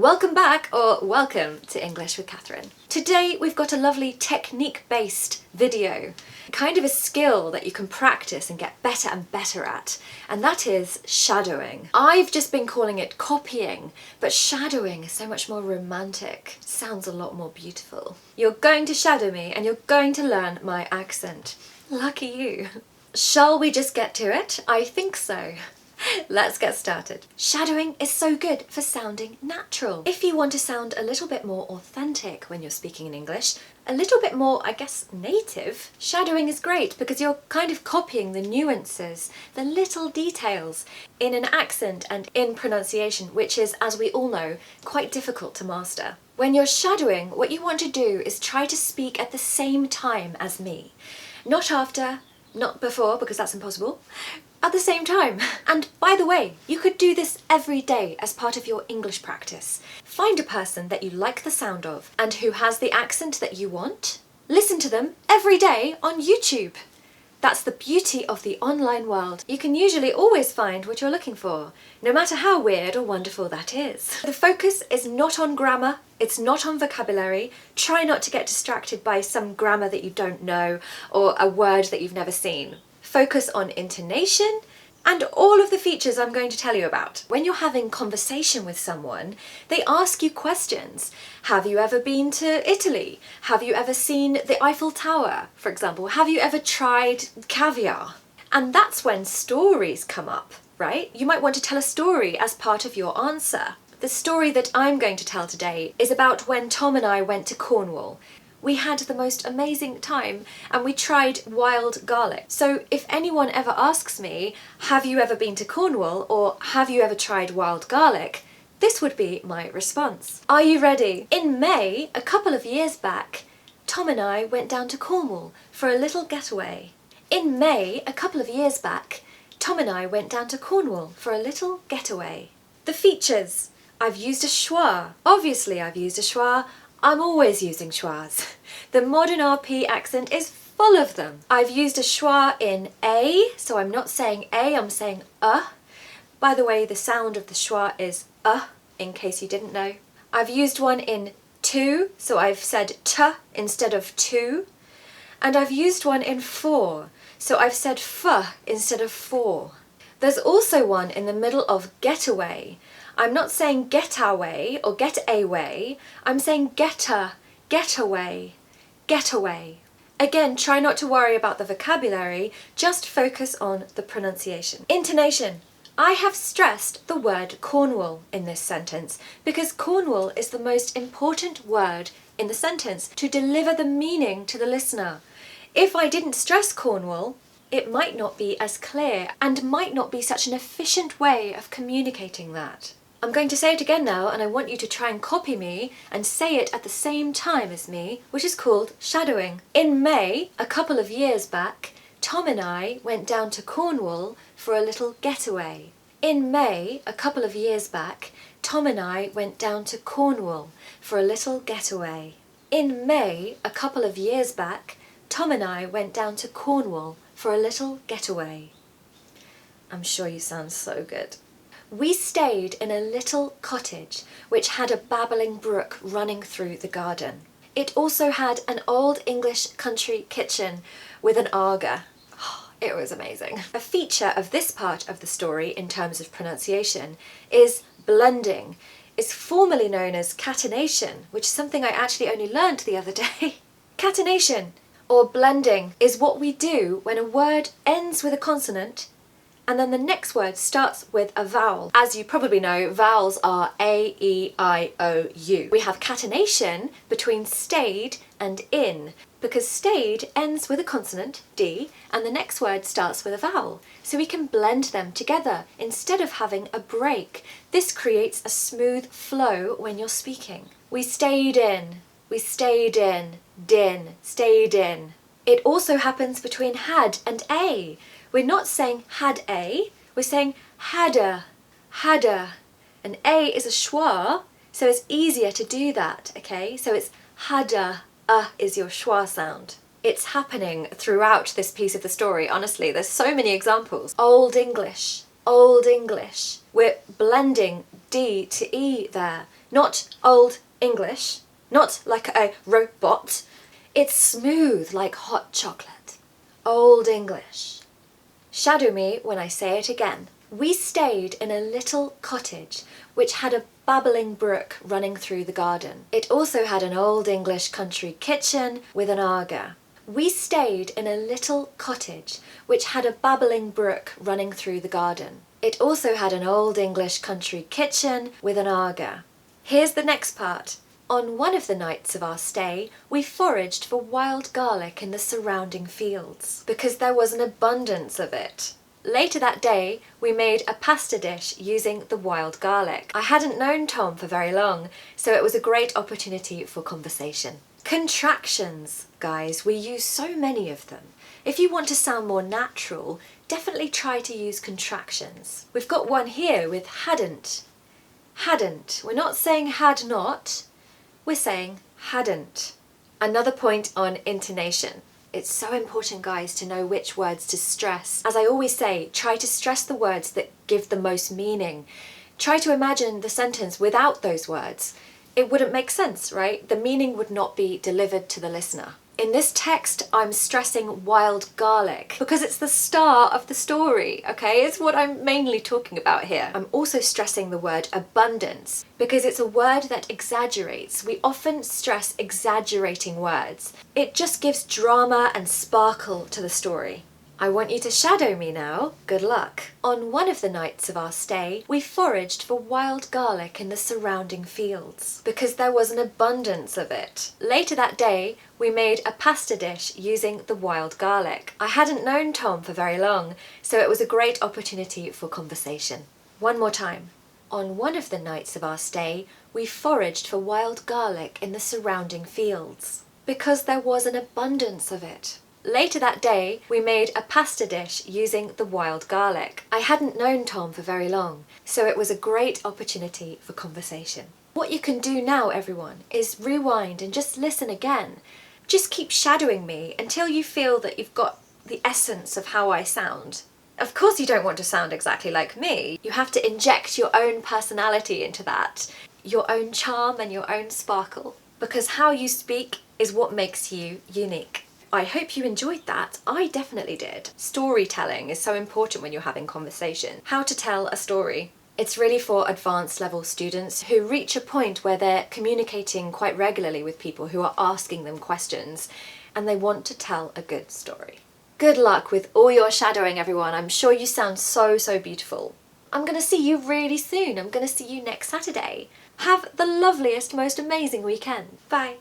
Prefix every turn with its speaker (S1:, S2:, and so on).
S1: Welcome back, or welcome to English with Catherine. Today we've got a lovely technique-based video, kind of a skill that you can practice and get better and better at, and that is shadowing. I've just been calling it copying, but shadowing is so much more romantic. It sounds a lot more beautiful. You're going to shadow me and you're going to learn my accent. Lucky you. Shall we just get to it? I think so. Let's get started. Shadowing is so good for sounding natural. If you want to sound a little bit more authentic when you're speaking in English, a little bit more, I guess, native, shadowing is great because you're kind of copying the nuances, the little details in an accent and in pronunciation, which is, as we all know, quite difficult to master. When you're shadowing, what you want to do is try to speak at the same time as me. Not after, not before, because that's impossible. At the same time. And by the way, you could do this every day as part of your English practice. Find a person that you like the sound of and who has the accent that you want. Listen to them every day on YouTube. That's the beauty of the online world. You can usually always find what you're looking for, no matter how weird or wonderful that is. The focus is not on grammar, it's not on vocabulary. Try not to get distracted by some grammar that you don't know or a word that you've never seen. Focus on intonation and all of the features I'm going to tell you about. When you're having conversation with someone, they ask you questions. Have you ever been to Italy? Have you ever seen the Eiffel Tower, for example? Have you ever tried caviar? And that's when stories come up, right? You might want to tell a story as part of your answer. The story that I'm going to tell today is about when Tom and I went to Cornwall. We had the most amazing time and we tried wild garlic. So if anyone ever asks me, have you ever been to Cornwall or have you ever tried wild garlic? This would be my response. Are you ready? In May, a couple of years back, Tom and I went down to Cornwall for a little getaway. In May, a couple of years back, Tom and I went down to Cornwall for a little getaway. The features. I've used a schwa. Obviously I've used a schwa. I'm always using schwas. The modern RP accent is full of them. I've used a schwa in A, so I'm not saying A, I'm saying By the way, the sound of the schwa is in case you didn't know. I've used one in to, so I've said t instead of to. And I've used one in for, so I've said f instead of for. There's also one in the middle of getaway. I'm not saying get our way or get a way, I'm saying get away. Again, try not to worry about the vocabulary, just focus on the pronunciation. Intonation. I have stressed the word Cornwall in this sentence because Cornwall is the most important word in the sentence to deliver the meaning to the listener. If I didn't stress Cornwall, it might not be as clear and might not be such an efficient way of communicating that. I'm going to say it again now and I want you to try and copy me and say it at the same time as me, which is called shadowing. In May, a couple of years back, Tom and I went down to Cornwall for a little getaway. In May, a couple of years back, Tom and I went down to Cornwall for a little getaway. In May, a couple of years back, Tom and I went down to Cornwall for a little getaway. I'm sure you sound so good. We stayed in a little cottage which had a babbling brook running through the garden. It also had an old English country kitchen with an Aga. It was amazing. A feature of this part of the story in terms of pronunciation is blending. It's formerly known as catenation, which is something I actually only learned the other day. Catenation, or blending, is what we do when a word ends with a consonant and then the next word starts with a vowel. As you probably know, vowels are A, E, I, O, U. We have catenation between stayed and in, because stayed ends with a consonant, D, and the next word starts with a vowel. So we can blend them together instead of having a break. This creates a smooth flow when you're speaking. We stayed in, din, stayed in. It also happens between had and a. We're not saying had a, we're saying hadda. And a is a schwa, so it's easier to do that, okay? So it's hadda, is your schwa sound. It's happening throughout this piece of the story, honestly. There's so many examples. Old English. We're blending D to E there. Not old English, not like a robot. It's smooth like hot chocolate. Old English. Shadow me when I say it again. We stayed in a little cottage which had a babbling brook running through the garden. It also had an old English country kitchen with an Aga. We stayed in a little cottage which had a babbling brook running through the garden. It also had an old English country kitchen with an Aga. Here's the next part. On one of the nights of our stay, we foraged for wild garlic in the surrounding fields, because there was an abundance of it. Later that day, we made a pasta dish using the wild garlic. I hadn't known Tom for very long, so it was a great opportunity for conversation. Contractions, guys, we use so many of them. If you want to sound more natural, definitely try to use contractions. We've got one here with hadn't. Hadn't. We're not saying had not, we're saying hadn't. Another point on intonation. It's so important, guys, to know which words to stress. As I always say, try to stress the words that give the most meaning. Try to imagine the sentence without those words. It wouldn't make sense, right? The meaning would not be delivered to the listener. In this text, I'm stressing wild garlic because it's the star of the story, okay? It's what I'm mainly talking about here. I'm also stressing the word abundance because it's a word that exaggerates. We often stress exaggerating words. It just gives drama and sparkle to the story. I want you to shadow me now. Good luck. On one of the nights of our stay, we foraged for wild garlic in the surrounding fields because there was an abundance of it. Later that day, we made a pasta dish using the wild garlic. I hadn't known Tom for very long, so it was a great opportunity for conversation. One more time. On one of the nights of our stay, we foraged for wild garlic in the surrounding fields because there was an abundance of it. Later that day, we made a pasta dish using the wild garlic. I hadn't known Tom for very long, so it was a great opportunity for conversation. What you can do now, everyone, is rewind and just listen again. Just keep shadowing me until you feel that you've got the essence of how I sound. Of course you don't want to sound exactly like me. You have to inject your own personality into that, your own charm and your own sparkle, because how you speak is what makes you unique. I hope you enjoyed that. I definitely did. Storytelling is so important when you're having conversation. How to tell a story. It's really for advanced level students who reach a point where they're communicating quite regularly with people who are asking them questions and they want to tell a good story. Good luck with all your shadowing, everyone. I'm sure you sound so beautiful. I'm going to see you really soon. I'm going to see you next Saturday. Have the loveliest, most amazing weekend. Bye.